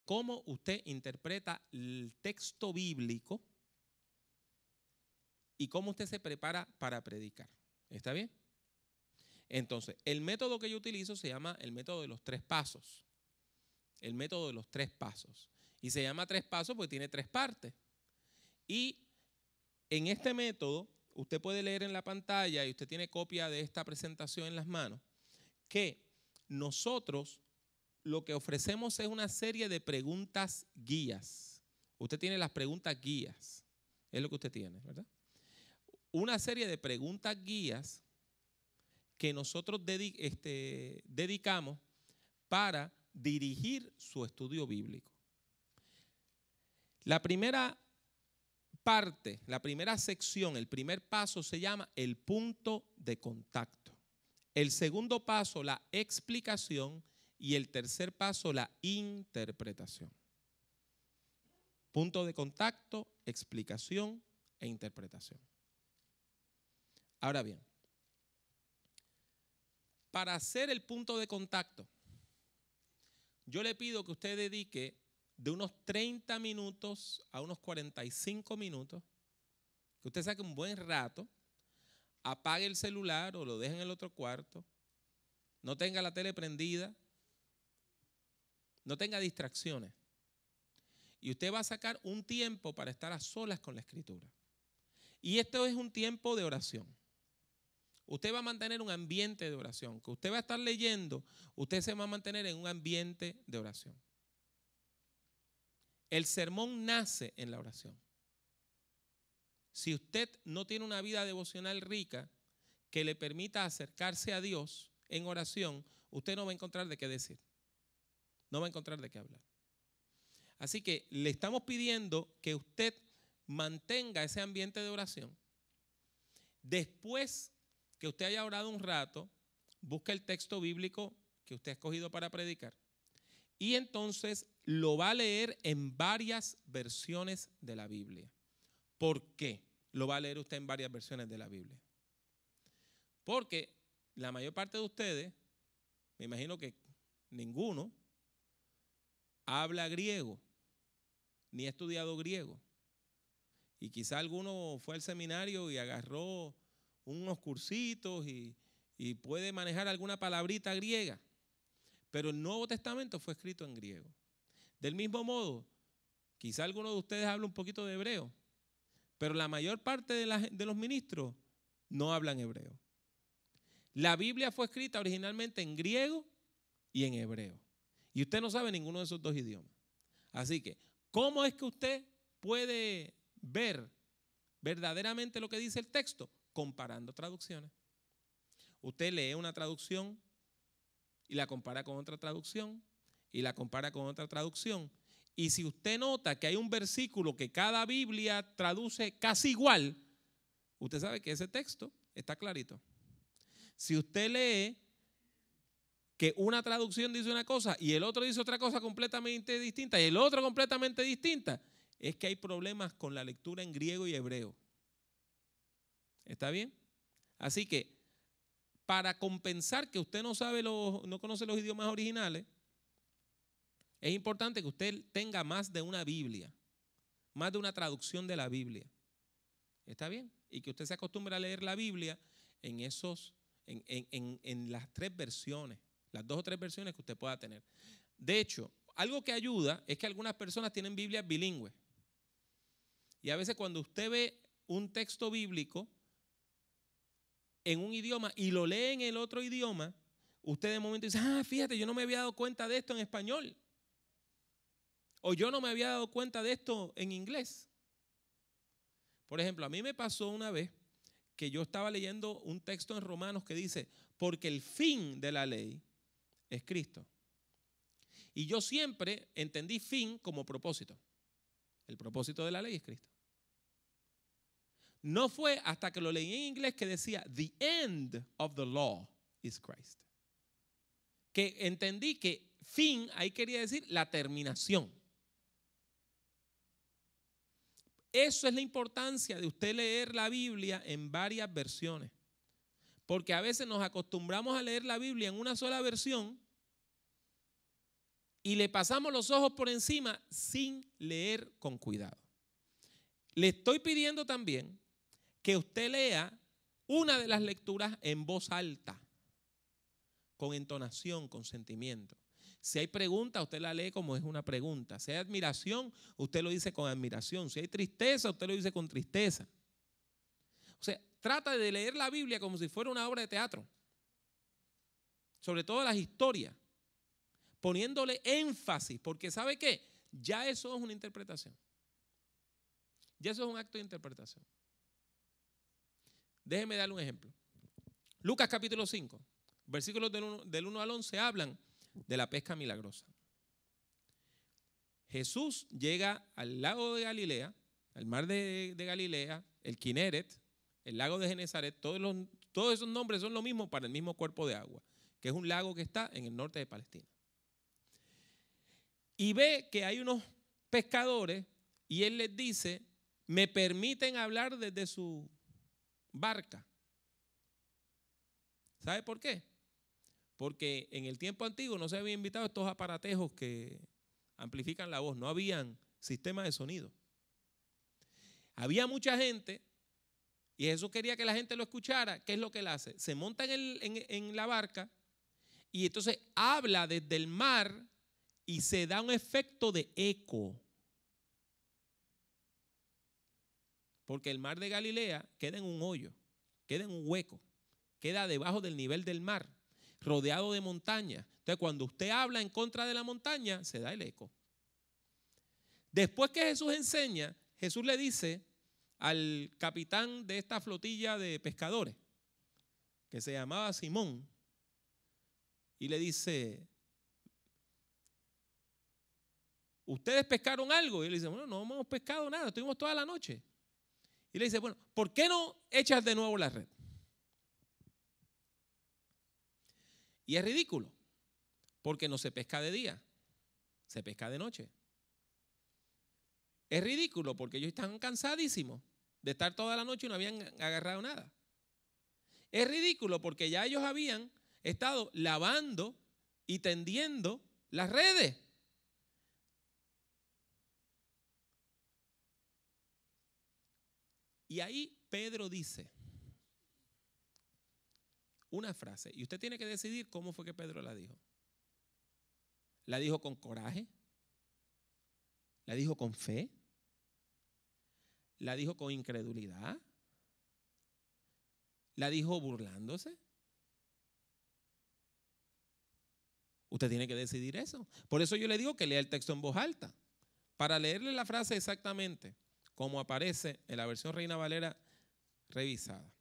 cómo usted interpreta el texto bíblico y cómo usted se prepara para predicar. ¿Está bien? Entonces, el método que yo utilizo se llama el método de los 3 pasos. El método de los 3 pasos. Y se llama 3 pasos porque tiene 3 partes. Y en este método, usted puede leer en la pantalla, y usted tiene copia de esta presentación en las manos, que nosotros lo que ofrecemos es una serie de preguntas guías. Usted tiene las preguntas guías. Es lo que usted tiene, ¿verdad? Una serie de preguntas guías que nosotros dedicamos para dirigir su estudio bíblico. La primera parte, la primera sección, el primer paso se llama el punto de contacto. El segundo paso, la explicación, y el tercer paso, la interpretación. Punto de contacto, explicación e interpretación. Ahora bien, para hacer el punto de contacto, yo le pido que usted dedique de unos 30 minutos a unos 45 minutos, que usted saque un buen rato, apague el celular o lo deje en el otro cuarto, no tenga la tele prendida, no tenga distracciones. Y usted va a sacar un tiempo para estar a solas con la Escritura. Y esto es un tiempo de oración. Usted va a mantener un ambiente de oración. Que usted va a estar leyendo, usted se va a mantener en un ambiente de oración. El sermón nace en la oración. Si usted no tiene una vida devocional rica que le permita acercarse a Dios en oración, usted no va a encontrar de qué decir. No va a encontrar de qué hablar. Así que le estamos pidiendo que usted mantenga ese ambiente de oración. Después que usted haya orado un rato, busque el texto bíblico que usted ha escogido para predicar y entonces lo va a leer en varias versiones de la Biblia. ¿Por qué lo va a leer usted en varias versiones de la Biblia? Porque la mayor parte de ustedes, me imagino que ninguno, habla griego, ni ha estudiado griego. Y quizá alguno fue al seminario y agarró unos cursitos y puede manejar alguna palabrita griega. Pero el Nuevo Testamento fue escrito en griego. Del mismo modo, quizá alguno de ustedes habla un poquito de hebreo, pero la mayor parte de los ministros no hablan hebreo. La Biblia fue escrita originalmente en griego y en hebreo. Y usted no sabe ninguno de esos 2 idiomas. Así que, ¿cómo es que usted puede ver verdaderamente lo que dice el texto? Comparando traducciones. Usted lee una traducción y la compara con otra traducción y la compara con otra traducción. Y si usted nota que hay un versículo que cada Biblia traduce casi igual, usted sabe que ese texto está clarito. Si usted lee que una traducción dice una cosa y el otro dice otra cosa completamente distinta y el otro completamente distinta, es que hay problemas con la lectura en griego y hebreo. ¿Está bien? Así que para compensar que usted no conoce los idiomas originales, es importante que usted tenga más de una Biblia, más de una traducción de la Biblia. ¿Está bien? Y que usted se acostumbre a leer la Biblia en las 3 versiones, las 2 o 3 versiones que usted pueda tener. De hecho, algo que ayuda es que algunas personas tienen Biblias bilingües. Y a veces cuando usted ve un texto bíblico en un idioma y lo lee en el otro idioma, usted de momento dice, fíjate, yo no me había dado cuenta de esto en español. O yo no me había dado cuenta de esto en inglés. Por ejemplo, a mí me pasó una vez que yo estaba leyendo un texto en Romanos que dice, porque el fin de la ley es Cristo. Y yo siempre entendí fin como propósito. El propósito de la ley es Cristo. No fue hasta que lo leí en inglés que decía, the end of the law is Christ. Que entendí que fin ahí quería decir la terminación. Eso es la importancia de usted leer la Biblia en varias versiones. Porque a veces nos acostumbramos a leer la Biblia en una sola versión y le pasamos los ojos por encima sin leer con cuidado. Le estoy pidiendo también que usted lea una de las lecturas en voz alta, con entonación, con sentimiento. Si hay pregunta, usted la lee como es una pregunta. Si hay admiración, usted lo dice con admiración. Si hay tristeza, usted lo dice con tristeza. O sea, trata de leer la Biblia como si fuera una obra de teatro. Sobre todo las historias. Poniéndole énfasis, porque ¿sabe qué? Ya eso es una interpretación. Ya eso es un acto de interpretación. Déjeme darle un ejemplo. Lucas capítulo 5, versículos del 1 al 11 hablan de la pesca milagrosa. Jesús llega al lago de Galilea, al mar de Galilea, el Kineret, el lago de Genezaret, todos esos nombres son lo mismo para el mismo cuerpo de agua, que es un lago que está en el norte de Palestina. Y ve que hay unos pescadores y él les dice, me permiten hablar desde su barca. ¿Sabe por qué? Porque en el tiempo antiguo no se habían invitado estos aparatejos que amplifican la voz, no habían sistemas de sonido. Había mucha gente y Jesús quería que la gente lo escuchara. ¿Qué es lo que él hace? Se monta en la barca y entonces habla desde el mar y se da un efecto de eco. Porque el mar de Galilea queda en un hoyo, queda en un hueco, queda debajo del nivel del mar, rodeado de montañas. Entonces, cuando usted habla en contra de la montaña, se da el eco. Después que Jesús enseña, Jesús le dice al capitán de esta flotilla de pescadores, que se llamaba Simón, y le dice, ¿ustedes pescaron algo? Y él dice, bueno, no hemos pescado nada, estuvimos toda la noche. Y le dice, bueno, ¿por qué no echas de nuevo la red? Y es ridículo, porque no se pesca de día, se pesca de noche. Es ridículo porque ellos están cansadísimos de estar toda la noche y no habían agarrado nada. Es ridículo porque ya ellos habían estado lavando y tendiendo las redes. Y ahí Pedro dice una frase, y usted tiene que decidir cómo fue que Pedro la dijo. ¿La dijo con coraje? ¿La dijo con fe? ¿La dijo con incredulidad? ¿La dijo burlándose? Usted tiene que decidir eso. Por eso yo le digo que lea el texto en voz alta, para leerle la frase exactamente como aparece en la versión Reina Valera revisada.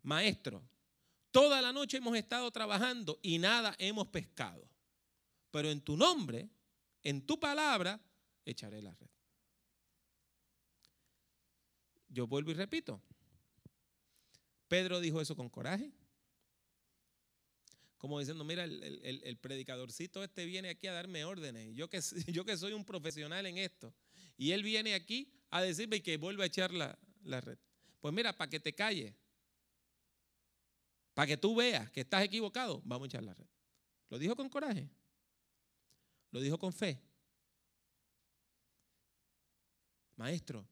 Maestro, toda la noche hemos estado trabajando y nada hemos pescado, pero en tu nombre, en tu palabra, echaré la red. Yo vuelvo y repito. Pedro dijo eso con coraje. Como diciendo, mira, el predicadorcito este viene aquí a darme órdenes. Yo que soy un profesional en esto. Y él viene aquí a decirme que vuelva a echar la red. Pues mira, para que te calles, para que tú veas que estás equivocado, vamos a echar la red. Lo dijo con coraje. Lo dijo con fe. Maestro,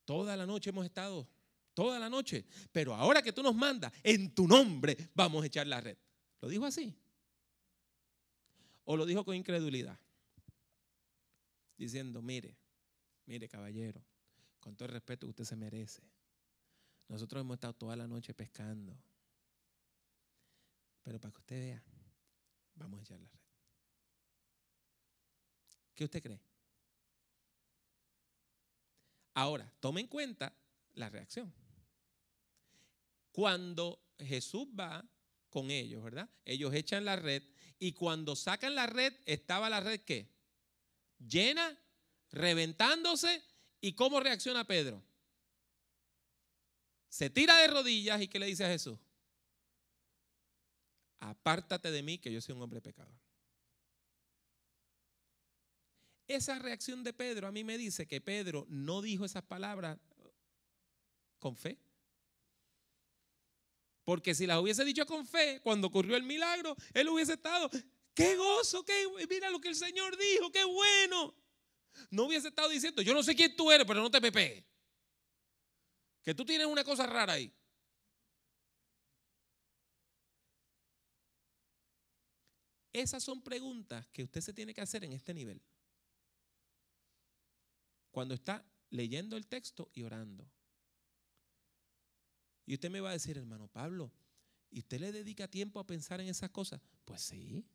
toda la noche hemos estado, toda la noche, pero ahora que tú nos mandas, en tu nombre vamos a echar la red. ¿Lo dijo así? ¿O lo dijo con incredulidad? Diciendo, mire caballero, con todo el respeto que usted se merece, nosotros hemos estado toda la noche pescando, pero para que usted vea, vamos a echar la red. ¿Qué usted cree? Ahora, tome en cuenta la reacción. Cuando Jesús va con ellos, ¿verdad? Ellos echan la red y cuando sacan la red, ¿estaba la red qué? Llena, reventándose. ¿Y cómo reacciona Pedro? Se tira de rodillas y ¿qué le dice a Jesús? Apártate de mí que yo soy un hombre pecador. Esa reacción de Pedro a mí me dice que Pedro no dijo esas palabras con fe. Porque si las hubiese dicho con fe, cuando ocurrió el milagro, él hubiese estado, qué gozo, mira lo que el Señor dijo, qué bueno. No hubiese estado diciendo, yo no sé quién tú eres, pero no te me pegues. Que tú tienes una cosa rara ahí. Esas son preguntas que usted se tiene que hacer en este nivel. Cuando está leyendo el texto y orando. Y usted me va a decir, hermano Pablo, ¿y usted le dedica tiempo a pensar en esas cosas? Pues sí.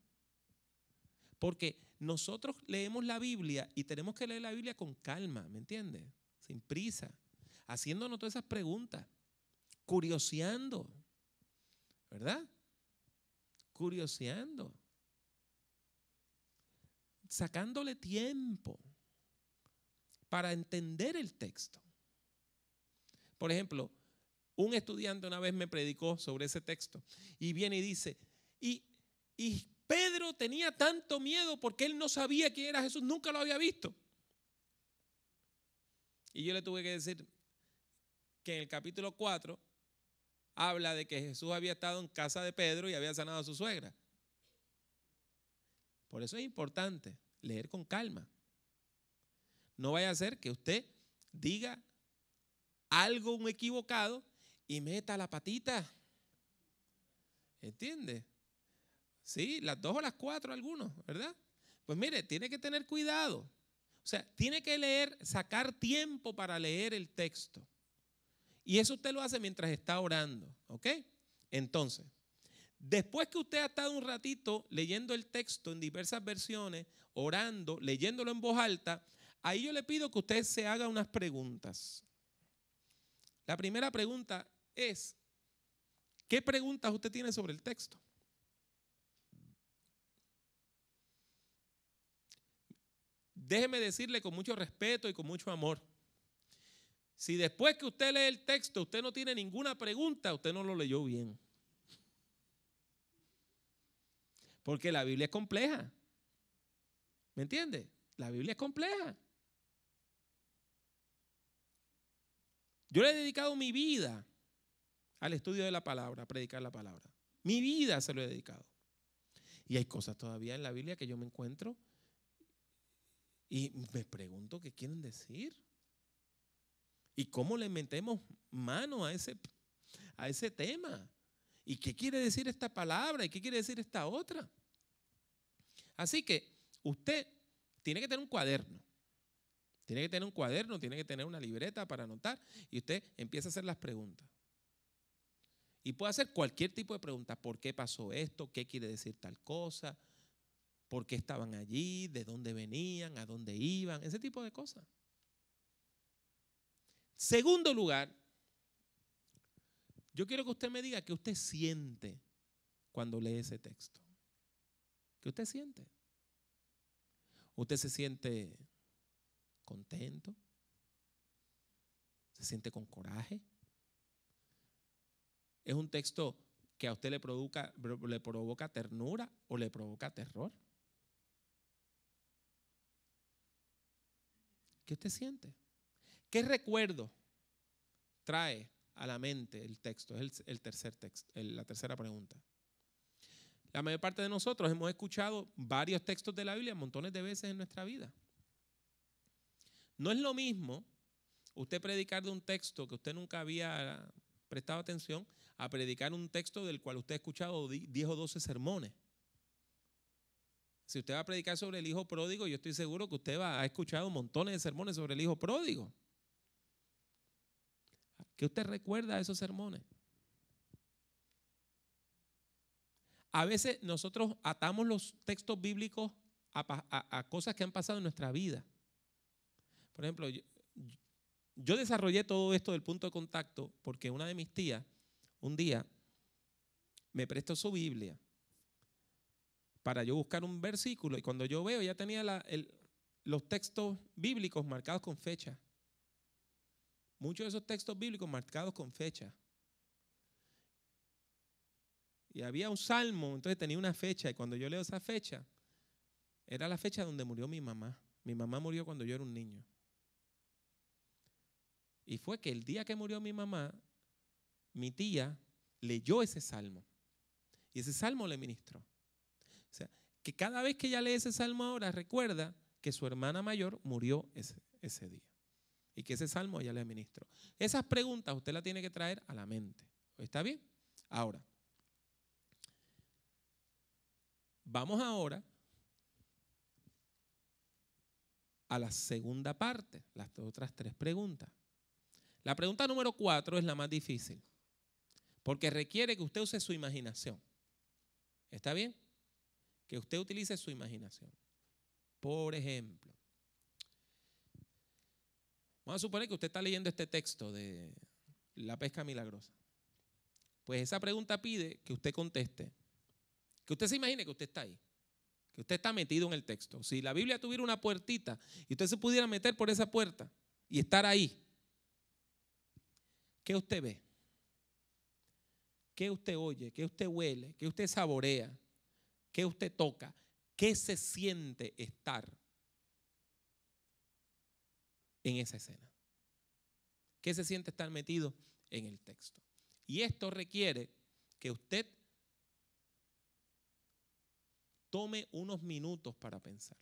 Porque nosotros leemos la Biblia y tenemos que leer la Biblia con calma, ¿me entiende? Sin prisa, haciéndonos todas esas preguntas, curioseando, ¿verdad? Curioseando, sacándole tiempo para entender el texto. Por ejemplo, un estudiante una vez me predicó sobre ese texto y viene y dice, y Pedro tenía tanto miedo porque él no sabía quién era Jesús, nunca lo había visto. Y yo le tuve que decir que en el capítulo 4 habla de que Jesús había estado en casa de Pedro y había sanado a su suegra. Por eso es importante leer con calma. No vaya a ser que usted diga algo un equivocado y meta la patita. ¿Entiende? Sí, las 2 o las 4 algunos, ¿verdad? Pues mire, tiene que tener cuidado. O sea, tiene que leer, sacar tiempo para leer el texto. Y eso usted lo hace mientras está orando, ¿ok? Entonces, después que usted ha estado un ratito leyendo el texto en diversas versiones, orando, leyéndolo en voz alta, ahí yo le pido que usted se haga unas preguntas. La primera pregunta es, ¿qué preguntas usted tiene sobre el texto? Déjeme decirle con mucho respeto y con mucho amor. Si después que usted lee el texto usted no tiene ninguna pregunta, usted no lo leyó bien. Porque la Biblia es compleja. ¿Me entiende? La Biblia es compleja. Yo le he dedicado mi vida al estudio de la palabra, a predicar la palabra. Mi vida se lo he dedicado. Y hay cosas todavía en la Biblia que yo me encuentro y me pregunto qué quieren decir. ¿Y cómo le metemos mano a ese tema? ¿Y qué quiere decir esta palabra? ¿Y qué quiere decir esta otra? Así que usted tiene que tener un cuaderno. Tiene que tener un cuaderno, tiene que tener una libreta para anotar y usted empieza a hacer las preguntas. Y puede hacer cualquier tipo de pregunta. ¿Por qué pasó esto? ¿Qué quiere decir tal cosa? ¿Por qué estaban allí? ¿De dónde venían? ¿A dónde iban? Ese tipo de cosas. Segundo lugar, yo quiero que usted me diga qué usted siente cuando lee ese texto. ¿Qué usted siente? ¿Usted se siente contento? ¿Se siente con coraje? ¿Es un texto que a usted le provoca ternura o le provoca terror? ¿Qué usted siente? ¿Qué recuerdo trae a la mente el texto? Es el tercer texto, la tercera pregunta. La mayor parte de nosotros hemos escuchado varios textos de la Biblia montones de veces en nuestra vida. No es lo mismo usted predicar de un texto que usted nunca había prestado atención a predicar un texto del cual usted ha escuchado 10 o 12 sermones. Si usted va a predicar sobre el hijo pródigo, yo estoy seguro que usted ha escuchado montones de sermones sobre el hijo pródigo. ¿Qué usted recuerda de esos sermones? A veces nosotros atamos los textos bíblicos a cosas que han pasado en nuestra vida. Por ejemplo, yo desarrollé todo esto del punto de contacto porque una de mis tías un día me prestó su Biblia para yo buscar un versículo y cuando yo veo ya tenía los textos bíblicos marcados con fecha. Muchos de esos textos bíblicos marcados con fecha. Y había un salmo, entonces tenía una fecha y cuando yo leo esa fecha, era la fecha donde murió mi mamá. Mi mamá murió cuando yo era un niño. Y fue que el día que murió mi mamá, mi tía leyó ese salmo. Y ese salmo le ministró. O sea, que cada vez que ella lee ese salmo ahora, recuerda que su hermana mayor murió ese día. Y que ese salmo ella le ministró. Esas preguntas usted las tiene que traer a la mente. ¿Está bien? Ahora, vamos ahora a la segunda parte, las otras 3 preguntas. La pregunta número 4 es la más difícil, porque requiere que usted use su imaginación. ¿Está bien? Que usted utilice su imaginación. Por ejemplo, vamos a suponer que usted está leyendo este texto de la pesca milagrosa. Pues esa pregunta pide que usted conteste, que usted se imagine que usted está ahí, que usted está metido en el texto. Si la Biblia tuviera una puertita y usted se pudiera meter por esa puerta y estar ahí, ¿qué usted ve? ¿Qué usted oye? ¿Qué usted huele? ¿Qué usted saborea? ¿Qué usted toca? ¿Qué se siente estar en esa escena? ¿Qué se siente estar metido en el texto? Y esto requiere que usted tome unos minutos para pensar,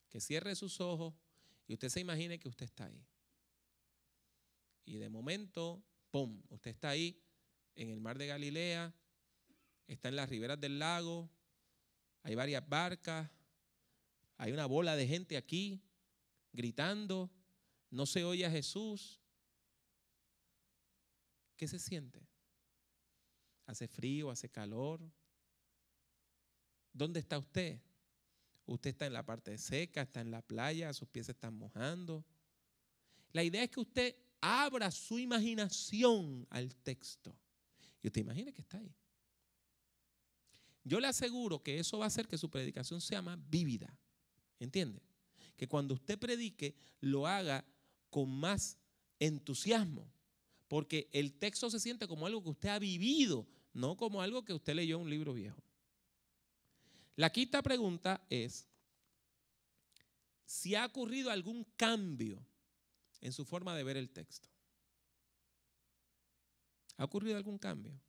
que cierre sus ojos y usted se imagine que usted está ahí. Y de momento, ¡pum!, usted está ahí en el mar de Galilea, está en las riberas del lago, hay varias barcas, hay una bola de gente aquí gritando, no se oye a Jesús. ¿Qué se siente? ¿Hace frío? ¿Hace calor? ¿Dónde está usted? Usted está en la parte seca, está en la playa, sus pies se están mojando. La idea es que usted abra su imaginación al texto y usted imagine que está ahí. Yo le aseguro que eso va a hacer que su predicación sea más vívida. ¿Entiende? Que cuando usted predique lo haga con más entusiasmo, porque el texto se siente como algo que usted ha vivido, no como algo que usted leyó en un libro viejo. La quinta pregunta es si ha ocurrido algún cambio en su forma de ver el texto. ¿Ha ocurrido algún cambio?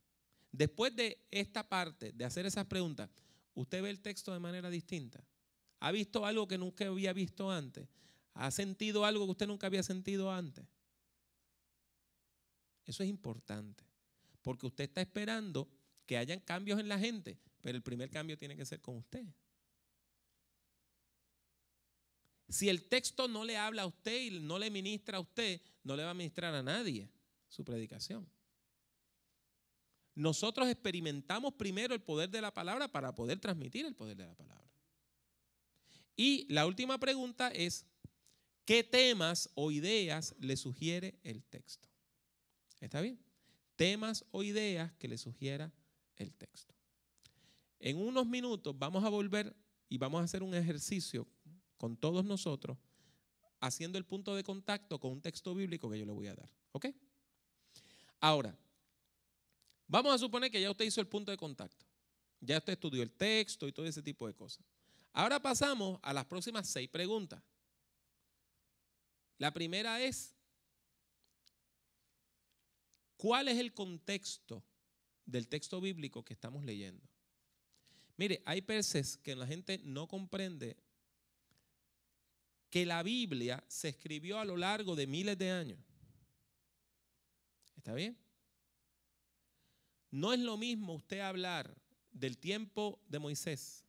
Después de esta parte, de hacer esas preguntas, ¿usted ve el texto de manera distinta? ¿Ha visto algo que nunca había visto antes? ¿Ha sentido algo que usted nunca había sentido antes? Eso es importante, porque usted está esperando que hayan cambios en la gente, pero el primer cambio tiene que ser con usted. Si el texto no le habla a usted y no le ministra a usted, no le va a ministrar a nadie su predicación. Nosotros experimentamos primero el poder de la palabra para poder transmitir el poder de la palabra. Y la última pregunta es, ¿qué temas o ideas le sugiere el texto? ¿Está bien? Temas o ideas que le sugiera el texto. En unos minutos vamos a volver y vamos a hacer un ejercicio con todos nosotros haciendo el punto de contacto con un texto bíblico que yo le voy a dar. ¿Ok? Ahora, vamos a suponer que ya usted hizo el punto de contacto. Ya usted estudió el texto y todo ese tipo de cosas. Ahora pasamos a las próximas 6 preguntas. La primera es, ¿cuál es el contexto del texto bíblico que estamos leyendo? Mire, hay veces que la gente no comprende que la Biblia se escribió a lo largo de miles de años. ¿Está bien? No es lo mismo usted hablar del tiempo de Moisés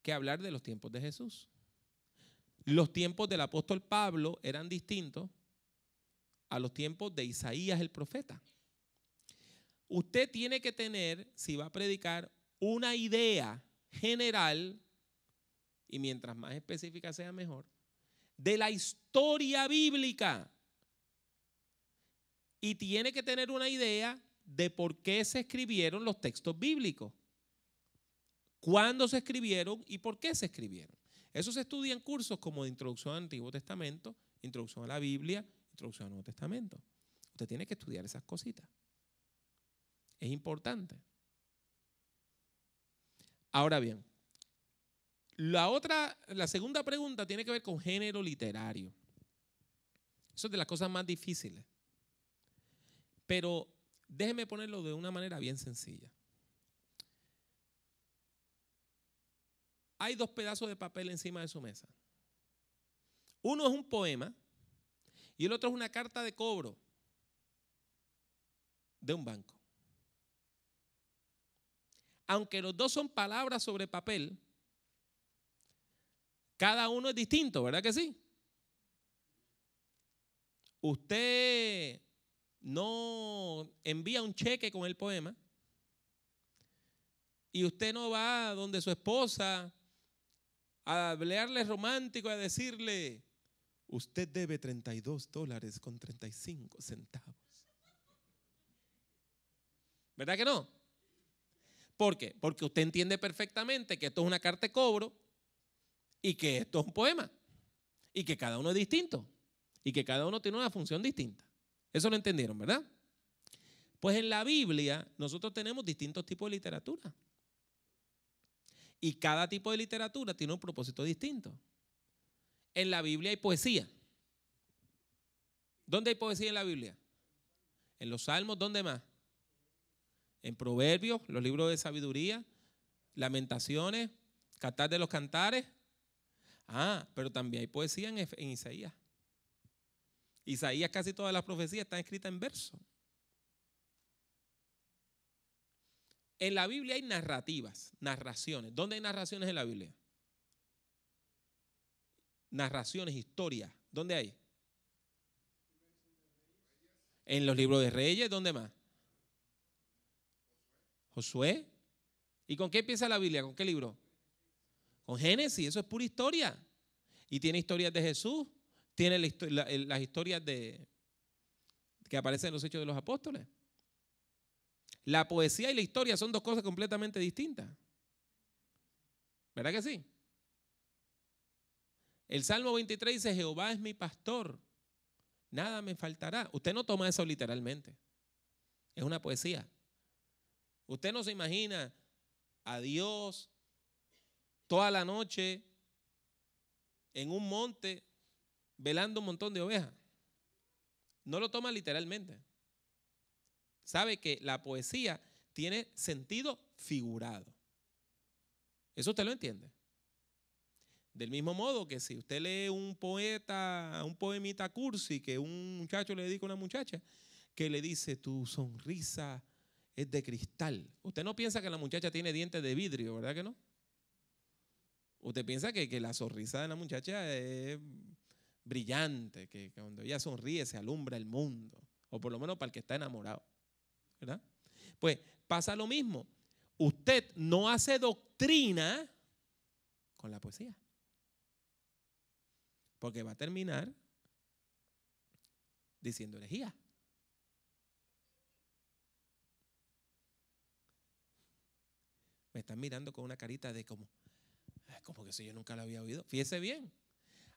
que hablar de los tiempos de Jesús. Los tiempos del apóstol Pablo eran distintos a los tiempos de Isaías el profeta. Usted tiene que tener, si va a predicar, una idea general, y mientras más específica sea mejor, de la historia bíblica. Y tiene que tener una idea de por qué se escribieron los textos bíblicos, cuándo se escribieron y por qué se escribieron. Eso se estudia en cursos como de Introducción al Antiguo Testamento, Introducción a la Biblia, Introducción al Nuevo Testamento. Usted tiene que estudiar esas cositas. Es importante. Ahora bien, la segunda pregunta tiene que ver con género literario. Eso es de las cosas más difíciles. Pero Déjeme ponerlo de una manera bien sencilla. Hay dos pedazos de papel encima de su mesa. Uno es un poema y el otro es una carta de cobro de un banco. Aunque los dos son palabras sobre papel, cada uno es distinto, ¿verdad que sí? Usted no envía un cheque con el poema y usted no va donde su esposa a hablarle romántico, a decirle, usted debe $32.35. ¿Verdad que no? ¿Por qué? Porque usted entiende perfectamente que esto es una carta de cobro y que esto es un poema y que cada uno es distinto y que cada uno tiene una función distinta. Eso lo entendieron, ¿verdad? Pues en la Biblia nosotros tenemos distintos tipos de literatura. Y cada tipo de literatura tiene un propósito distinto. En la Biblia hay poesía. ¿Dónde hay poesía en la Biblia? En los Salmos, ¿dónde más? En Proverbios, los libros de sabiduría, Lamentaciones, Cantar de los Cantares. Pero también hay poesía en Isaías. Isaías, casi todas las profecías están escritas en verso. En la Biblia hay narraciones. ¿Dónde hay narraciones en la Biblia? Narraciones, historias. ¿Dónde hay? En los libros de Reyes, ¿dónde más? Josué. ¿Y con qué empieza la Biblia? ¿Con qué libro? Con Génesis, eso es pura historia. Y tiene historias de Jesús, tiene las historias que aparecen en los Hechos de los Apóstoles. La poesía y la historia son dos cosas completamente distintas. ¿Verdad que sí? El Salmo 23 dice, Jehová es mi pastor, nada me faltará. Usted no toma eso literalmente. Es una poesía. Usted no se imagina a Dios toda la noche en un monte velando un montón de ovejas. No lo toma literalmente. Sabe que la poesía tiene sentido figurado. ¿Eso usted lo entiende? Del mismo modo que si usted lee un poemita cursi que un muchacho le dedica a una muchacha, que le dice, tu sonrisa es de cristal. Usted no piensa que la muchacha tiene dientes de vidrio, ¿verdad que no? Usted piensa que la sonrisa de la muchacha es brillante, que cuando ella sonríe se alumbra el mundo, o por lo menos para el que está enamorado, ¿verdad? Pues pasa lo mismo. Usted no hace doctrina con la poesía, porque va a terminar diciendo herejía. Me están mirando con una carita de como que si yo nunca lo había oído. Fíjese bien.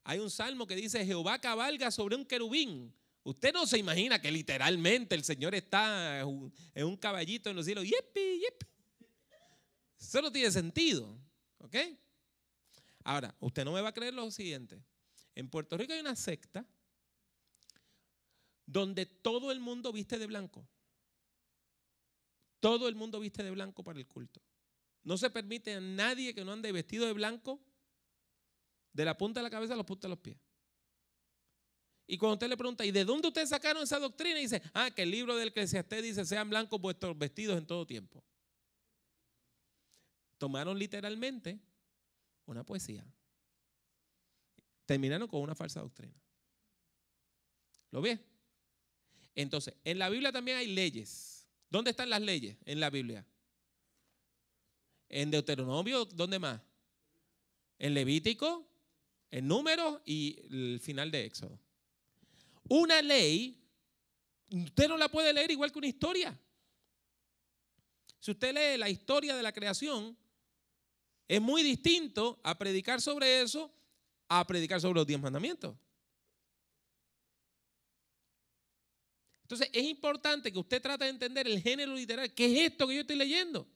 Hay un salmo que dice, Jehová cabalga sobre un querubín. Usted no se imagina que literalmente el Señor está en un caballito en los cielos. ¡Yipi, yipi! Eso no tiene sentido. ¿Ok? Ahora, usted no me va a creer lo siguiente. En Puerto Rico hay una secta donde todo el mundo viste de blanco. Todo el mundo viste de blanco para el culto. No se permite a nadie que no ande vestido de blanco de la punta de la cabeza a la punta de los pies. Y cuando usted le pregunta, ¿y de dónde ustedes sacaron esa doctrina? Y dice, que el libro del Eclesiastés dice, sean blancos vuestros vestidos en todo tiempo. Tomaron literalmente una poesía. Terminaron con una falsa doctrina. ¿Lo ve? Entonces, en la Biblia también hay leyes. ¿Dónde están las leyes en la Biblia? En Deuteronomio, ¿dónde más? En Levítico, en Números y el final de Éxodo. Una ley, usted no la puede leer igual que una historia. Si usted lee la historia de la creación, es muy distinto a predicar sobre eso a predicar sobre los 10 mandamientos. Entonces es importante que usted trate de entender el género literario. ¿Qué es esto que yo estoy leyendo?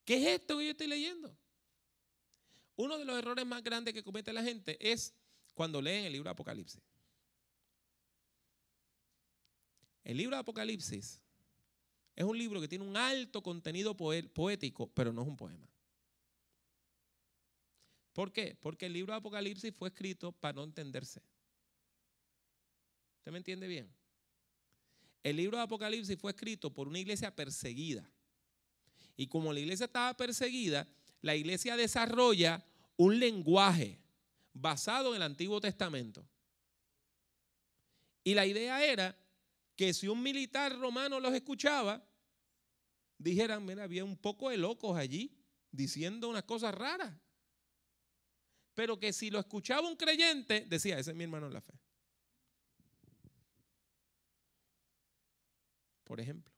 ¿Qué es esto que yo estoy leyendo? Uno de los errores más grandes que comete la gente es cuando leen el libro de Apocalipsis. El libro de Apocalipsis es un libro que tiene un alto contenido poético, pero no es un poema. ¿Por qué? Porque el libro de Apocalipsis fue escrito para no entenderse. ¿Usted me entiende bien? El libro de Apocalipsis fue escrito por una iglesia perseguida. Y como la iglesia estaba perseguida, la iglesia desarrolla un lenguaje basado en el Antiguo Testamento. Y la idea era que si un militar romano los escuchaba, dijeran, mira, había un poco de locos allí diciendo unas cosas raras. Pero que si lo escuchaba un creyente, decía, ese es mi hermano en la fe. Por ejemplo,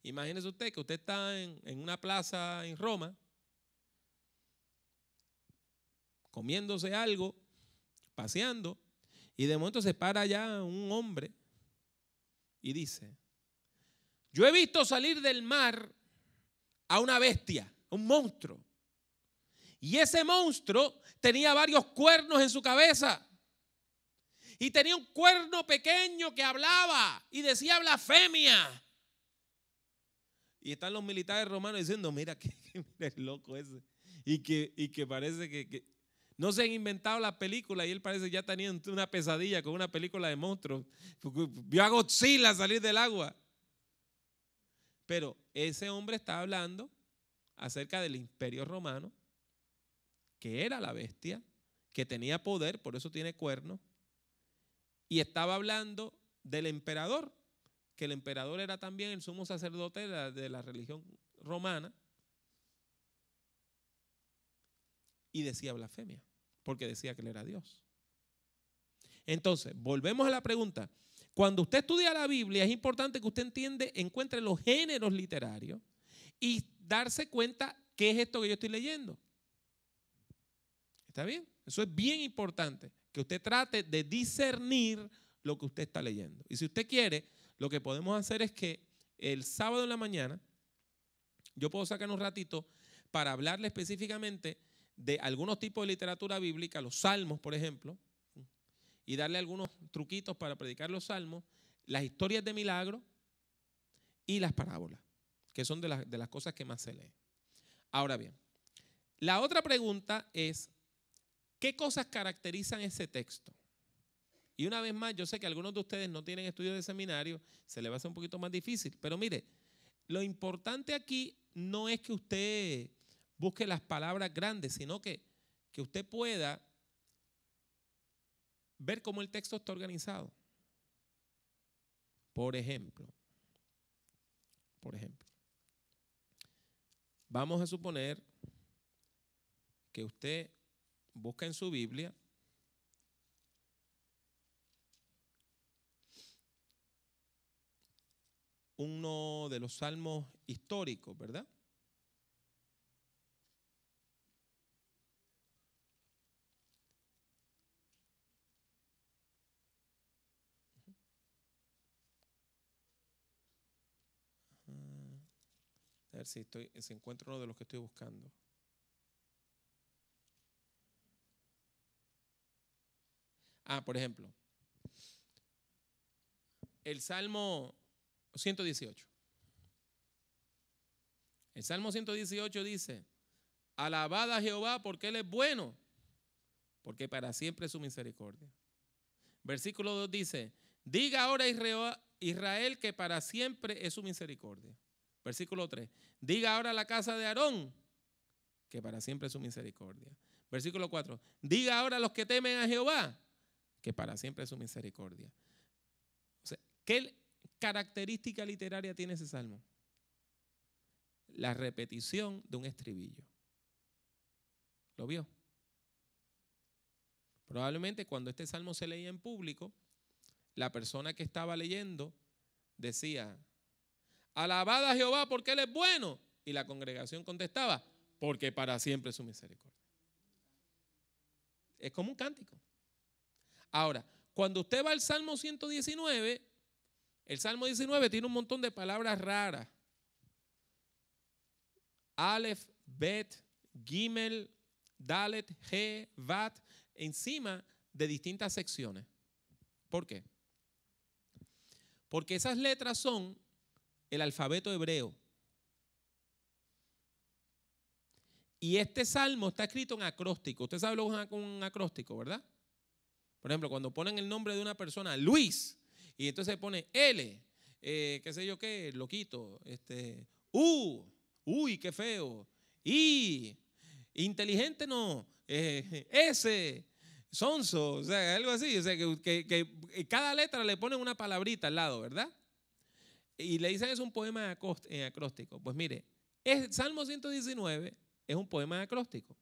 imagínese usted que usted está en una plaza en Roma, comiéndose algo, paseando, y de momento se para allá un hombre y dice, yo he visto salir del mar a una bestia, un monstruo. Y ese monstruo tenía varios cuernos en su cabeza. Y tenía un cuerno pequeño que hablaba y decía blasfemia. Y están los militares romanos diciendo, mira, mira el loco ese. Y que parece que no se han inventado la película y él parece ya tenía una pesadilla con una película de monstruos. Vio a Godzilla salir del agua. Pero ese hombre está hablando acerca del imperio romano, que era la bestia, que tenía poder, por eso tiene cuernos. Y estaba hablando del emperador, que el emperador era también el sumo sacerdote de la religión romana. Y decía blasfemia, porque decía que él era Dios. Entonces, volvemos a la pregunta. Cuando usted estudia la Biblia, es importante que usted encuentre los géneros literarios y darse cuenta qué es esto que yo estoy leyendo. ¿Está bien? Eso es bien importante, que usted trate de discernir lo que usted está leyendo. Y si usted quiere, lo que podemos hacer es que el sábado en la mañana, yo puedo sacar un ratito para hablarle específicamente de algunos tipos de literatura bíblica, los salmos, por ejemplo, y darle algunos truquitos para predicar los salmos, las historias de milagro y las parábolas, que son de las cosas que más se leen. Ahora bien, la otra pregunta es, ¿qué cosas caracterizan ese texto? Y una vez más, yo sé que algunos de ustedes no tienen estudios de seminario, se les va a hacer un poquito más difícil, pero mire, lo importante aquí no es que usted busque las palabras grandes, sino que usted pueda ver cómo el texto está organizado. Por ejemplo, vamos a suponer que usted busca en su Biblia uno de los salmos históricos, ¿verdad? A ver si encuentro uno de los que estoy buscando. Por ejemplo, el Salmo 118. El Salmo 118 dice, alabad a Jehová porque Él es bueno, porque para siempre es su misericordia. Versículo 2 dice, diga ahora Israel que para siempre es su misericordia. Versículo 3, diga ahora a la casa de Aarón que para siempre es su misericordia. Versículo 4, diga ahora a los que temen a Jehová que para siempre es su misericordia. O sea, ¿qué característica literaria tiene ese salmo? La repetición de un estribillo. ¿Lo vio? Probablemente cuando este salmo se leía en público, la persona que estaba leyendo decía, alabad a Jehová porque Él es bueno. Y la congregación contestaba, porque para siempre es su misericordia. Es como un cántico. Ahora, cuando usted va al Salmo 119, el Salmo 19 tiene un montón de palabras raras. Aleph, Bet, Gimel, Dalet, He, Vat, encima de distintas secciones. ¿Por qué? Porque esas letras son el alfabeto hebreo. Y este salmo está escrito en acróstico. Usted sabe lo que es un acróstico, ¿verdad? Por ejemplo, cuando ponen el nombre de una persona, Luis, y entonces pone L, qué sé yo qué, loquito, uy, qué feo, I, inteligente no, S, sonso, o sea, algo así. O sea, que cada letra le ponen una palabrita al lado, ¿verdad? Y le dicen es un poema en acróstico. Pues mire, Salmo 119 es un poema en acróstico.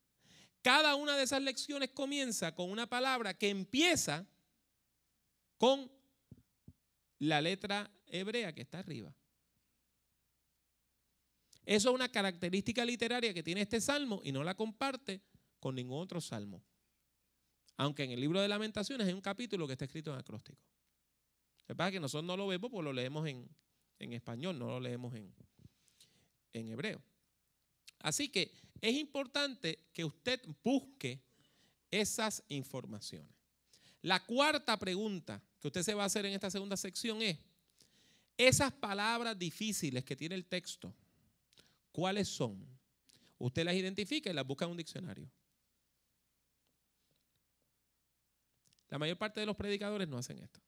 Cada una de esas lecciones comienza con una palabra que empieza con la letra hebrea que está arriba. Eso es una característica literaria que tiene este salmo y no la comparte con ningún otro salmo. Aunque en el libro de Lamentaciones hay un capítulo que está escrito en acróstico. Lo que pasa es que nosotros no lo vemos porque lo leemos en español, no lo leemos en hebreo. Así que es importante que usted busque esas informaciones. La cuarta pregunta que usted se va a hacer en esta segunda sección es, esas palabras difíciles que tiene el texto, ¿cuáles son? Usted las identifica y las busca en un diccionario. La mayor parte de los predicadores no hacen esto.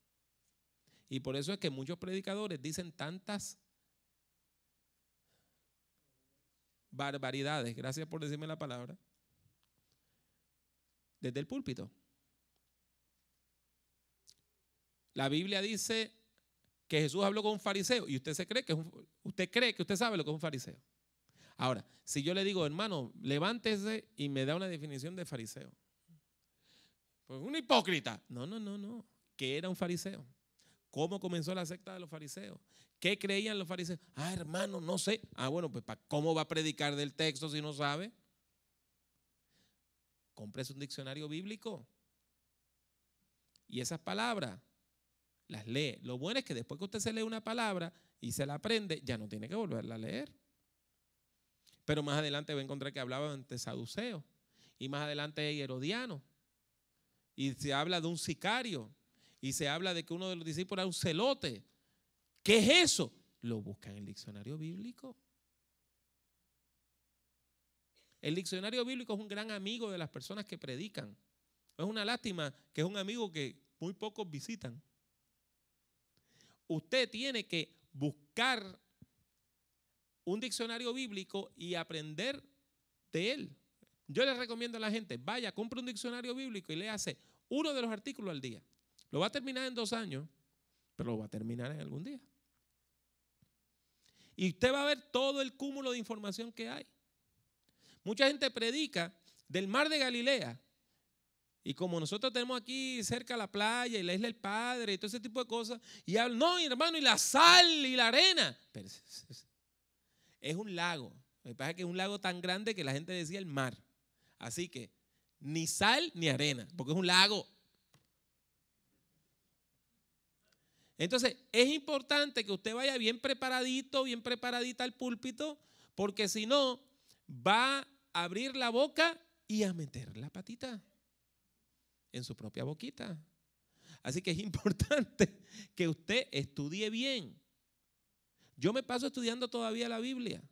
Y por eso es que muchos predicadores dicen tantas barbaridades, gracias por decirme la palabra, desde el púlpito. La Biblia dice que Jesús habló con un fariseo y usted cree que usted sabe lo que es un fariseo. Ahora, si yo le digo, hermano, levántese y me da una definición de fariseo. Pues un hipócrita. No. ¿Qué era un fariseo? ¿Cómo comenzó la secta de los fariseos? ¿Qué creían los fariseos? Hermano, no sé. Bueno, pues ¿cómo va a predicar del texto si no sabe? Cómprese un diccionario bíblico. Y esas palabras las lee. Lo bueno es que después que usted se lee una palabra y se la aprende, ya no tiene que volverla a leer. Pero más adelante va a encontrar que hablaban de saduceos. Y más adelante hay herodianos. Y se habla de un sicario. Y se habla de que uno de los discípulos era un celote. ¿Qué es eso? Lo busca en el diccionario bíblico. El diccionario bíblico es un gran amigo de las personas que predican. Es una lástima que es un amigo que muy pocos visitan. Usted tiene que buscar un diccionario bíblico y aprender de él. Yo les recomiendo a la gente, vaya, compre un diccionario bíblico y léase uno de los artículos al día. Lo va a terminar en 2 años, pero lo va a terminar en algún día. Y usted va a ver todo el cúmulo de información que hay. Mucha gente predica del mar de Galilea. Y como nosotros tenemos aquí cerca la playa y la isla del Padre y todo ese tipo de cosas, y hablan, no, hermano, y la sal y la arena. Pero es un lago. Me parece que es un lago tan grande que la gente decía el mar. Así que ni sal ni arena, porque es un lago. Entonces, es importante que usted vaya bien preparadito, bien preparadita al púlpito, porque si no, va a abrir la boca y a meter la patita en su propia boquita. Así que es importante que usted estudie bien. Yo me paso estudiando todavía la Biblia.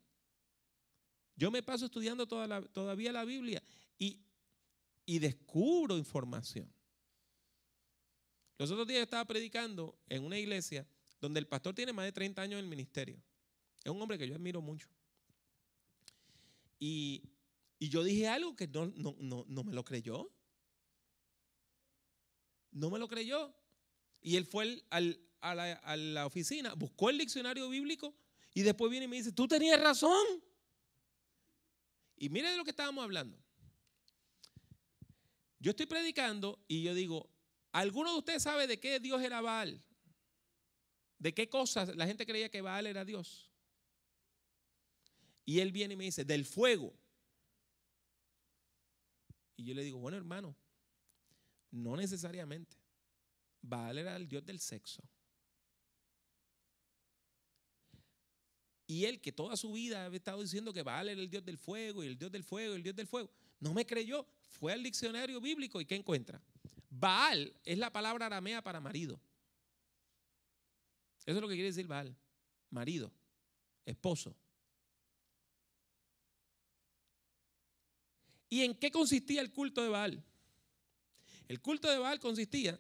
Todavía la Biblia y descubro información. Los otros días estaba predicando en una iglesia donde el pastor tiene más de 30 años en el ministerio. Es un hombre que yo admiro mucho. Y yo dije algo que no me lo creyó. No me lo creyó. Y él fue a la oficina, buscó el diccionario bíblico y después viene y me dice, tú tenías razón. Y mire de lo que estábamos hablando. Yo estoy predicando y yo digo, ¿alguno de ustedes sabe de qué Dios era Baal? ¿De qué cosas la gente creía que Baal era Dios? Y él viene y me dice, del fuego. Y yo le digo, bueno, hermano, no necesariamente. Baal era el dios del sexo. Y él, que toda su vida había estado diciendo que Baal era el dios del fuego y el dios del fuego y el dios del fuego, no me creyó. Fue al diccionario bíblico y ¿qué encuentra? Baal es la palabra aramea para marido. Eso es lo que quiere decir Baal. Marido, esposo. ¿Y en qué consistía el culto de Baal? El culto de Baal consistía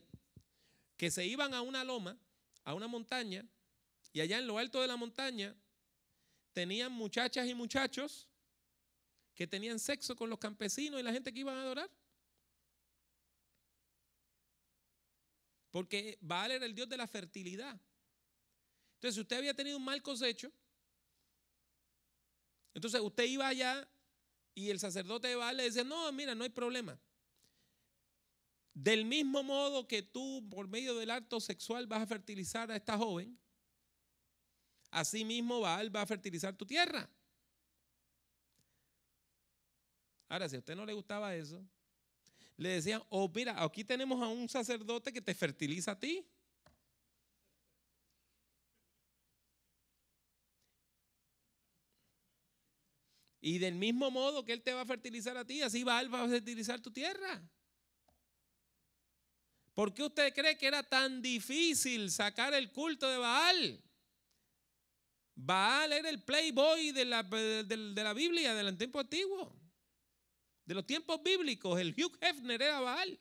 que se iban a una loma, a una montaña, y allá en lo alto de la montaña tenían muchachas y muchachos que tenían sexo con los campesinos y la gente que iban a adorar. Porque Baal era el dios de la fertilidad. Entonces, si usted había tenido un mal cosecho, entonces usted iba allá y el sacerdote de Baal le decía, no, mira, no hay problema. Del mismo modo que tú, por medio del acto sexual, vas a fertilizar a esta joven, así mismo Baal va a fertilizar tu tierra. Ahora, si a usted no le gustaba eso, le decían, oh, mira, aquí tenemos a un sacerdote que te fertiliza a ti. Y del mismo modo que él te va a fertilizar a ti, así Baal va a fertilizar tu tierra. ¿Por qué usted cree que era tan difícil sacar el culto de Baal? Baal era el playboy de la Biblia, del tiempo antiguo. De los tiempos bíblicos, el Hugh Hefner era Baal.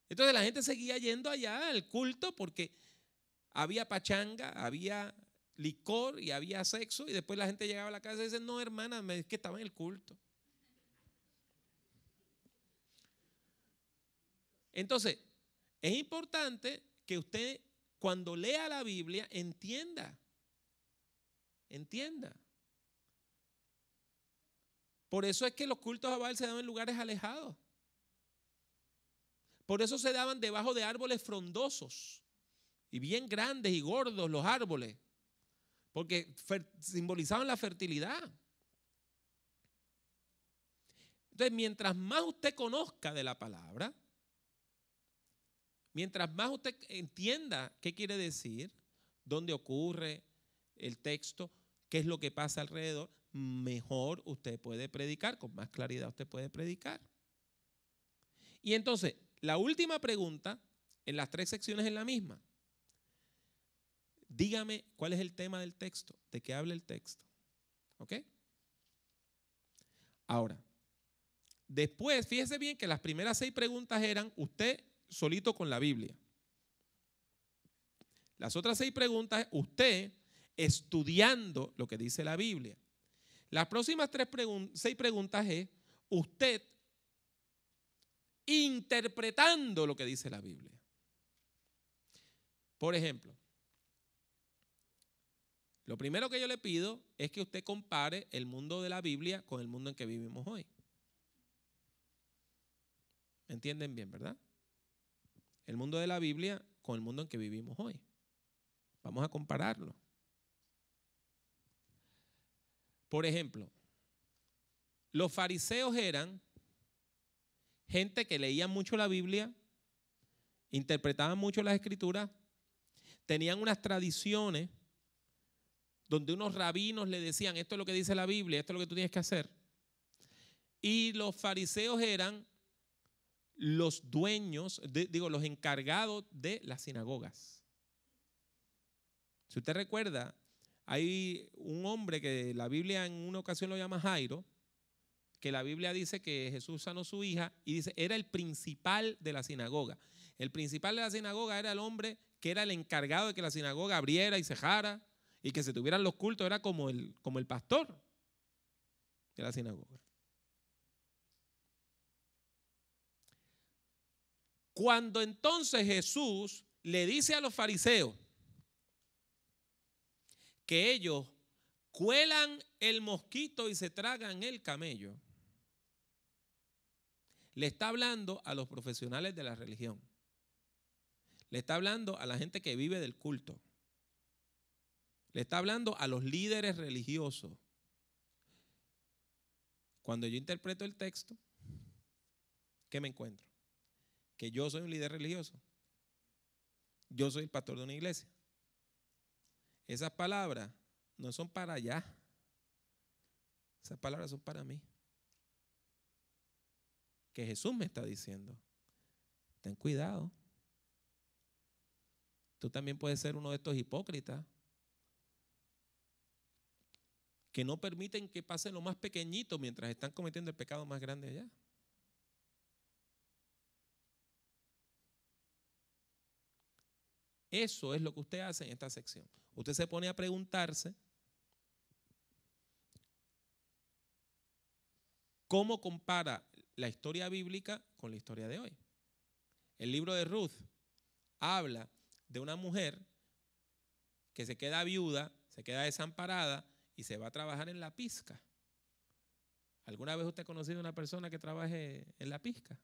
Entonces la gente seguía yendo allá al culto porque había pachanga, había licor y había sexo, y después la gente llegaba a la casa y dice, no, hermana, es que estaba en el culto. Entonces, es importante que usted, cuando lea la Biblia, entienda. Por eso es que los cultos a Baal se daban en lugares alejados. Por eso se daban debajo de árboles frondosos y bien grandes y gordos los árboles, porque simbolizaban la fertilidad. Entonces, mientras más usted conozca de la palabra, mientras más usted entienda qué quiere decir, dónde ocurre el texto, qué es lo que pasa alrededor, mejor usted puede predicar, con más claridad usted puede predicar. Y entonces, la última pregunta, en las 3 secciones es la misma. Dígame cuál es el tema del texto, de qué habla el texto. ¿Ok? Ahora, después, fíjese bien que las primeras 6 preguntas eran usted solito con la Biblia. Las otras 6 preguntas, usted estudiando lo que dice la Biblia. Las próximas 6 preguntas es usted interpretando lo que dice la Biblia. Por ejemplo, lo primero que yo le pido es que usted compare el mundo de la Biblia con el mundo en que vivimos hoy. ¿Me entienden bien, verdad? El mundo de la Biblia con el mundo en que vivimos hoy. Vamos a compararlo. Por ejemplo, los fariseos eran gente que leía mucho la Biblia, interpretaban mucho las escrituras, tenían unas tradiciones donde unos rabinos le decían, esto es lo que dice la Biblia, esto es lo que tú tienes que hacer. Y los fariseos eran los dueños, los encargados de las sinagogas. Si usted recuerda, hay un hombre que la Biblia en una ocasión lo llama Jairo, que la Biblia dice que Jesús sanó a su hija y dice, era el principal de la sinagoga. El principal de la sinagoga era el hombre que era el encargado de que la sinagoga abriera y cerrara y que se tuvieran los cultos, era como el pastor de la sinagoga. Cuando entonces Jesús le dice a los fariseos que ellos cuelan el mosquito y se tragan el camello, le está hablando a los profesionales de la religión. Le está hablando a la gente que vive del culto. Le está hablando a los líderes religiosos. Cuando yo interpreto el texto, ¿qué me encuentro? Que yo soy un líder religioso. Yo soy el pastor de una iglesia. Esas palabras no son para allá. Esas palabras son para mí. Que Jesús me está diciendo, ten cuidado. Tú también puedes ser uno de estos hipócritas que no permiten que pase lo más pequeñito mientras están cometiendo el pecado más grande allá. Eso es lo que usted hace en esta sección. Usted se pone a preguntarse cómo compara la historia bíblica con la historia de hoy. El libro de Ruth habla de una mujer que se queda viuda, se queda desamparada y se va a trabajar en la pizca. ¿Alguna vez usted ha conocido a una persona que trabaje en la pizca?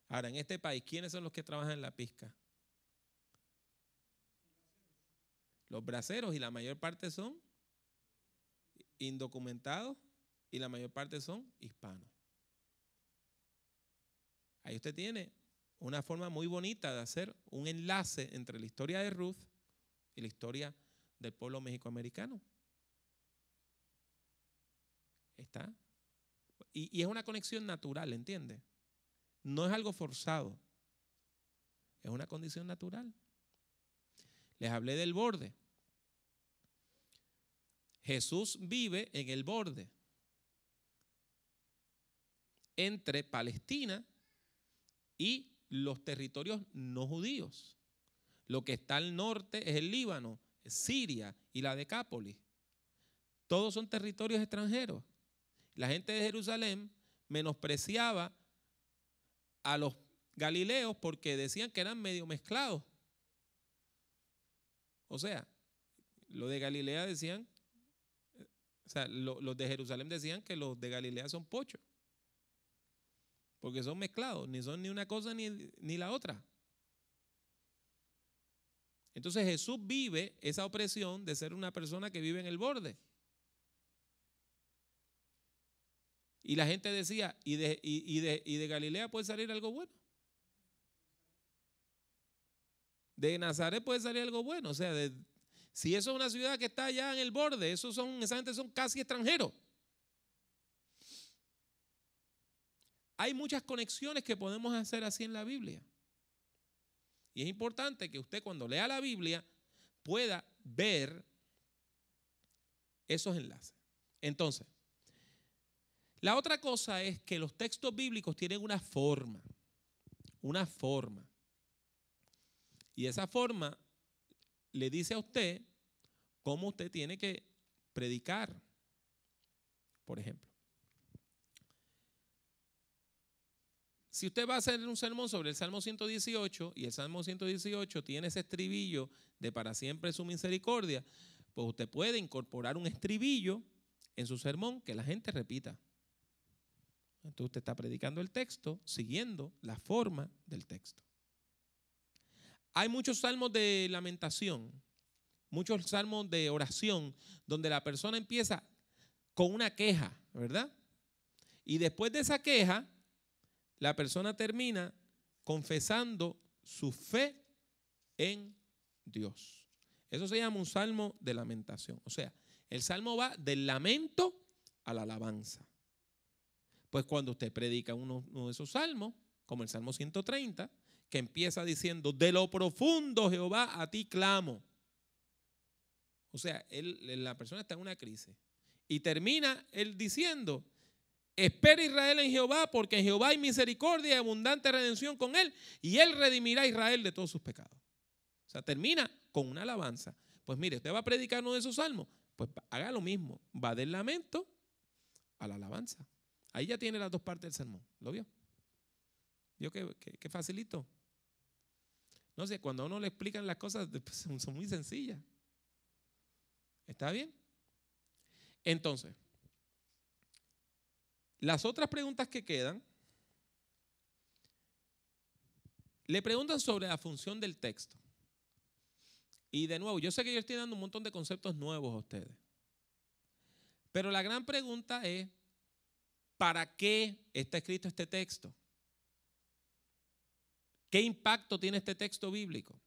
Ahora, en este país, ¿quiénes son los que trabajan en la pizca? Los braceros, y la mayor parte son indocumentados y la mayor parte son hispanos. Ahí usted tiene una forma muy bonita de hacer un enlace entre la historia de Ruth y la historia del pueblo mexicoamericano. Está. Y es una conexión natural, ¿entiende? No es algo forzado. Es una condición natural. Les hablé del borde. Jesús vive en el borde entre Palestina y los territorios no judíos. Lo que está al norte es el Líbano, Siria y la Decápolis. Todos son territorios extranjeros. La gente de Jerusalén menospreciaba a los galileos porque decían que eran medio mezclados. O sea, los de Galilea decían, o sea, los de Jerusalén decían que los de Galilea son pochos, porque son mezclados, ni son ni una cosa ni la otra. Entonces Jesús vive esa opresión de ser una persona que vive en el borde. Y la gente decía, ¿y de Galilea puede salir algo bueno? De Nazaret puede salir algo bueno. O sea, si eso es una ciudad que está allá en el borde, esa gente son casi extranjeros. Hay muchas conexiones que podemos hacer así en la Biblia. Y es importante que usted cuando lea la Biblia pueda ver esos enlaces. Entonces, la otra cosa es que los textos bíblicos tienen una forma. Y esa forma le dice a usted cómo usted tiene que predicar. Por ejemplo, si usted va a hacer un sermón sobre el Salmo 118 y el Salmo 118 tiene ese estribillo de para siempre es su misericordia, pues usted puede incorporar un estribillo en su sermón que la gente repita. Entonces usted está predicando el texto siguiendo la forma del texto. Hay muchos salmos de lamentación, muchos salmos de oración, donde la persona empieza con una queja, ¿verdad? Y después de esa queja, la persona termina confesando su fe en Dios. Eso se llama un salmo de lamentación. O sea, el salmo va del lamento a la alabanza. Pues cuando usted predica uno de esos salmos, como el Salmo 130, que empieza diciendo, de lo profundo, Jehová, a ti clamo. O sea, la persona está en una crisis. Y termina él diciendo, espera Israel en Jehová, porque en Jehová hay misericordia y abundante redención con él, y él redimirá a Israel de todos sus pecados. O sea, termina con una alabanza. Pues mire, usted va a predicar uno de esos salmos, pues haga lo mismo. Va del lamento a la alabanza. Ahí ya tiene las dos partes del sermón. ¿Lo vio? ¿Vio que facilito? No sé, cuando a uno le explican las cosas son muy sencillas. ¿Está bien? Entonces, las otras preguntas que quedan, le preguntan sobre la función del texto. Y de nuevo, yo sé que yo estoy dando un montón de conceptos nuevos a ustedes. Pero la gran pregunta es, ¿para qué está escrito este texto? ¿Qué impacto tiene este texto bíblico?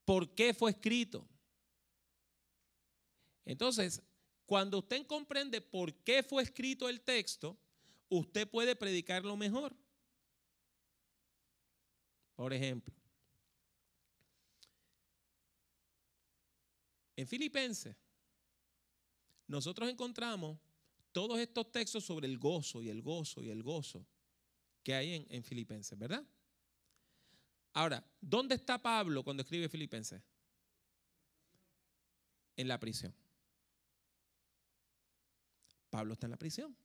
¿Por qué fue escrito? Entonces, cuando usted comprende por qué fue escrito el texto, usted puede predicarlo mejor. Por ejemplo, en Filipenses, nosotros encontramos todos estos textos sobre el gozo y el gozo y el gozo que hay en Filipenses, ¿verdad? Ahora, ¿dónde está Pablo cuando escribe Filipenses? En la prisión. Pablo está en la prisión.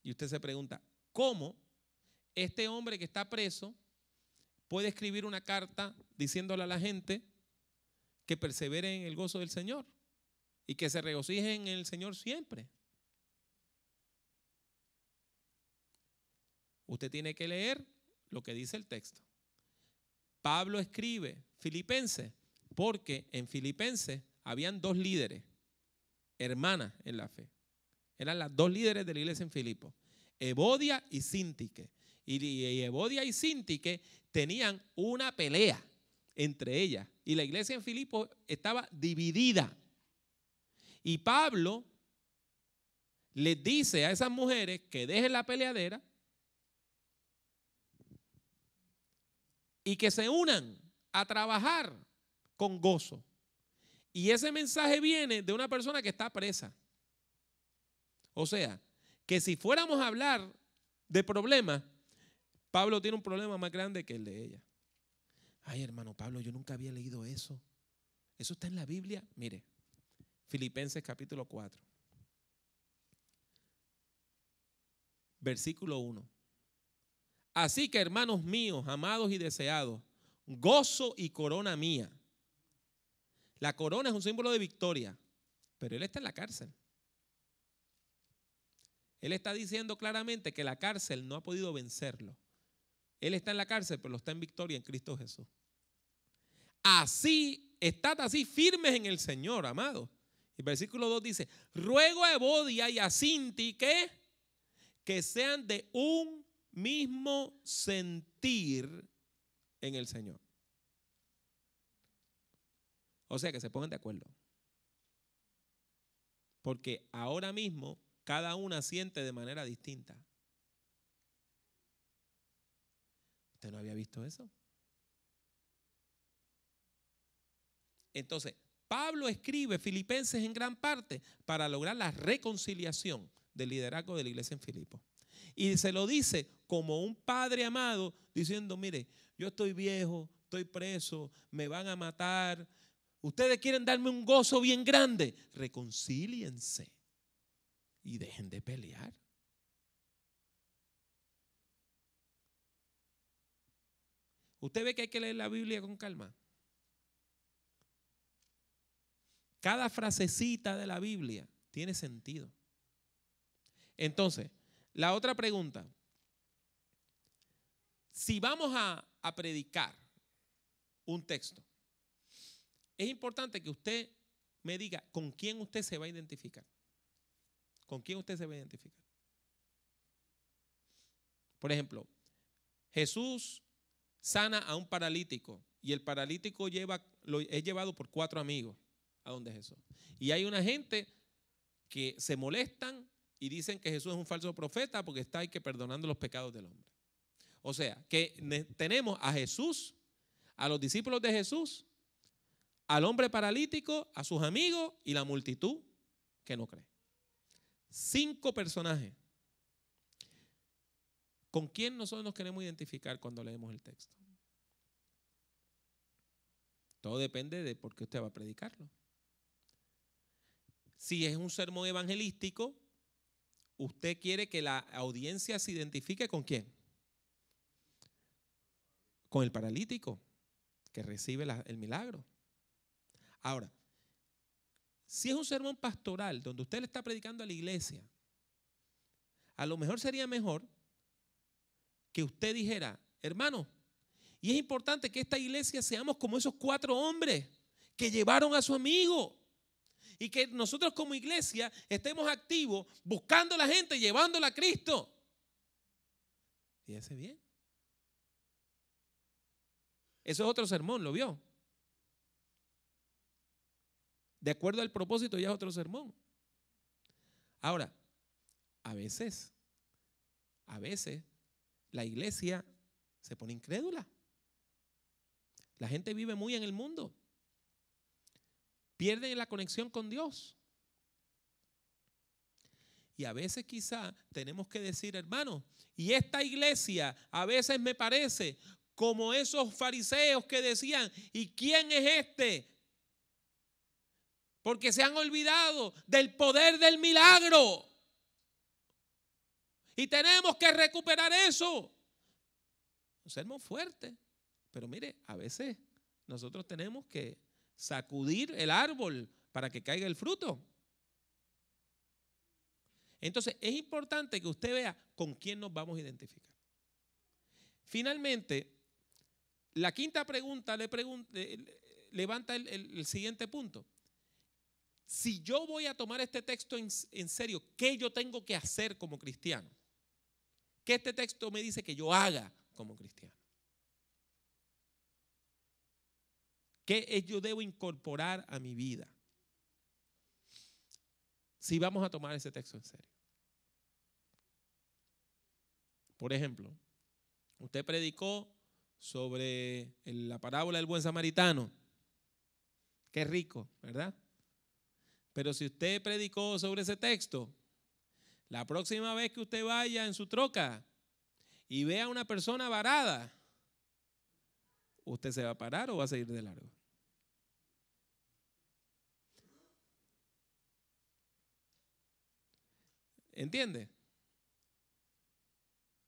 Y usted se pregunta, ¿cómo este hombre que está preso puede escribir una carta diciéndole a la gente que persevere en el gozo del Señor y que se regocijen en el Señor siempre? Usted tiene que leer lo que dice el texto. Pablo escribe Filipenses porque en Filipenses habían dos líderes, hermanas en la fe. Eran las dos líderes de la iglesia en Filipos, Evodia y Síntique. Y Evodia y Síntique tenían una pelea entre ellas. Y la iglesia en Filipos estaba dividida. Y Pablo les dice a esas mujeres que dejen la peleadera y que se unan a trabajar con gozo. Y ese mensaje viene de una persona que está presa. O sea, que si fuéramos a hablar de problemas, Pablo tiene un problema más grande que el de ella. Ay, hermano Pablo, yo nunca había leído eso. Eso está en la Biblia. Mire, Filipenses capítulo 4, versículo 1. Así que, hermanos míos, amados y deseados, gozo y corona mía. La corona es un símbolo de victoria, pero él está en la cárcel. Él está diciendo claramente que la cárcel no ha podido vencerlo. Él está en la cárcel, pero está en victoria en Cristo Jesús. Así, estad así firmes en el Señor, amados. Y el versículo 2 dice, ruego a Evodia y a Síntique que sean de un mismo sentir en el Señor. O sea, que se pongan de acuerdo. Porque ahora mismo cada una siente de manera distinta. ¿Usted no había visto eso? Entonces, Pablo escribe Filipenses en gran parte para lograr la reconciliación del liderazgo de la iglesia en Filipos. Y se lo dice como un padre amado diciendo, mire, yo estoy viejo, estoy preso, me van a matar. Ustedes quieren darme un gozo bien grande. Reconcíliense y dejen de pelear. Usted ve que hay que leer la Biblia con calma. Cada frasecita de la Biblia tiene sentido. Entonces, la otra pregunta. Si vamos a predicar un texto, es importante que usted me diga con quién usted se va a identificar. ¿Con quién usted se va a identificar? Por ejemplo, Jesús sana a un paralítico y el paralítico es llevado por 4 amigos a donde Jesús. Y hay una gente que se molestan y dicen que Jesús es un falso profeta porque está ahí que perdonando los pecados del hombre. O sea, que tenemos a Jesús, a los discípulos de Jesús, al hombre paralítico, a sus amigos y la multitud que no cree. 5 personajes. ¿Con quién nosotros nos queremos identificar cuando leemos el texto? Todo depende de por qué usted va a predicarlo. Si es un sermón evangelístico, usted quiere que la audiencia se identifique ¿con quién? Con el paralítico que recibe el milagro. Ahora, si es un sermón pastoral donde usted le está predicando a la iglesia, a lo mejor sería mejor que usted dijera, hermano, y es importante que esta iglesia seamos como esos 4 hombres que llevaron a su amigo y que nosotros como iglesia estemos activos buscando a la gente, llevándola a Cristo. Fíjese bien. Eso es otro sermón, ¿lo vio? De acuerdo al propósito ya es otro sermón. Ahora, a veces a veces la iglesia se pone incrédula. La gente vive muy en el mundo. Pierden la conexión con Dios. Y a veces quizá tenemos que decir, hermano, y esta iglesia a veces me parece como esos fariseos que decían, ¿y quién es este? Porque se han olvidado del poder del milagro. Y tenemos que recuperar eso. Un sermón fuerte. Pero mire, a veces nosotros tenemos que sacudir el árbol para que caiga el fruto. Entonces es importante que usted vea con quién nos vamos a identificar. Finalmente, la quinta pregunta levanta el siguiente punto. Si yo voy a tomar este texto en serio, ¿qué yo tengo que hacer como cristiano? ¿Qué este texto me dice que yo haga como cristiano? ¿Qué yo debo incorporar a mi vida? Si vamos a tomar ese texto en serio. Por ejemplo, usted predicó sobre la parábola del buen samaritano. Qué rico, ¿verdad? Pero si usted predicó sobre ese texto, la próxima vez que usted vaya en su troca y vea a una persona varada, ¿usted se va a parar o va a seguir de largo? ¿Entiende?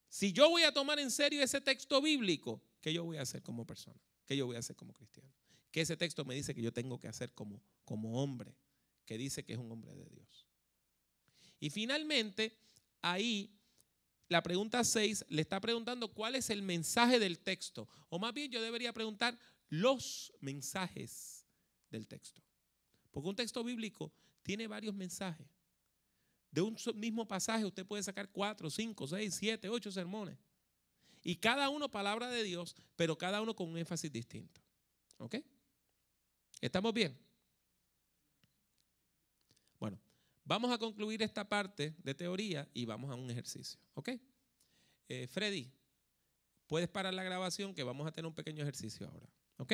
Si yo voy a tomar en serio ese texto bíblico, ¿qué yo voy a hacer como persona? ¿Qué yo voy a hacer como cristiano? ¿Qué ese texto me dice que yo tengo que hacer como hombre? Que dice que es un hombre de Dios. Y finalmente, ahí, la pregunta 6 le está preguntando cuál es el mensaje del texto. O más bien yo debería preguntar los mensajes del texto. Porque un texto bíblico tiene varios mensajes. De un mismo pasaje usted puede sacar 4, 5, 6, 7, 8 sermones. Y cada uno palabra de Dios, pero cada uno con un énfasis distinto. ¿Ok? ¿Estamos bien? Bueno, vamos a concluir esta parte de teoría y vamos a un ejercicio. ¿Ok? Freddy, puedes parar la grabación que vamos a tener un pequeño ejercicio ahora. ¿Ok?